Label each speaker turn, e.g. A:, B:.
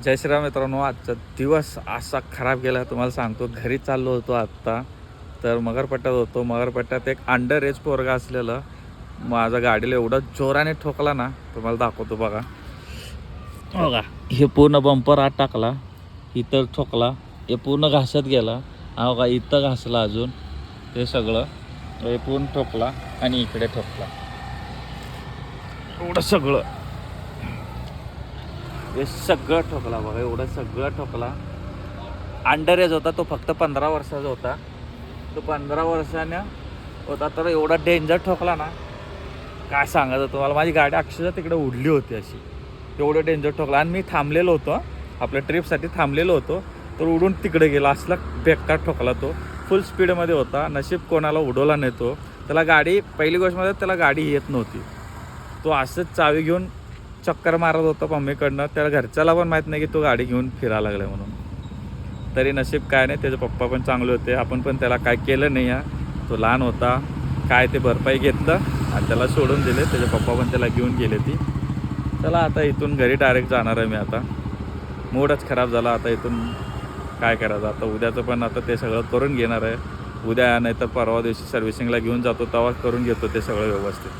A: जय श्रीराम मित्रांनो, आजचा दिवस असा खराब गेला तुम्हाला सांगतो. घरी चाललो होतो आत्ता, तर मगरपट्ट्यात होतो. मगरपट्ट्यात एक अंडर एज पोरगा असलेलं माझ्या गाडीला एवढा जोराने ठोकला ना, तुम्हाला दाखवतो बघा. बघा, हे पूर्ण बंपर आत टाकला, इथं ठोकला, हे पूर्ण घासत गेला. हा बघा, इथं घासला अजून, हे सगळं हे पूर्ण ठोकला आणि इकडे ठोकला. एवढं सगळं हे सगळं ठोकला बघा, एवढं सगळं ठोकला. अंडर एज होता तो, फक्त 15 वर्षाचा होता. तो 15 वर्षाने होता, तर एवढा डेंजर ठोकला ना, काय सांगायचं तुम्हाला. माझी गाडी अक्षरशः तिकडे उडली होती अशी, एवढं डेंजर ठोकला. आणि मी थांबलेलो होतो, आपल्या ट्रिपसाठी थांबलेलो होतो, तर उडून तिकडे गेला. असला बेकार ठोकला तो, फुल स्पीडमध्ये होता. नशीब कोणाला उडवला नाही तो. त्याला गाडी, पहिली गोष्ट म्हणजे त्याला गाडी येत नव्हती. तो असंच चावी घेऊन चक्कर मारत होता मम्मीकडनं. त्याला घरच्याला पण माहीत नाही की तो गाडी घेऊन फिरायला लागला म्हणून. तरी नशीब काय नाही, त्याचे पप्पा पण चांगले होते. आपण पण त्याला काय केलं नाही. तो लहान होता, काय ते भरपाई घेतलं आणि त्याला सोडून दिले. त्याचे पप्पा पण त्याला घेऊन गेले. चला आता इथून घरी डायरेक्ट जाणार आहे मी. आता मूडच खराब झाला. आता इथून काय करायचं, आता उद्याचं पण आता ते सगळं करून घेणार आहे. उद्या नाही तर परवा दिवशी सर्व्हिसिंगला घेऊन जातो, तेव्हा करून घेतो ते सगळं व्यवस्थित.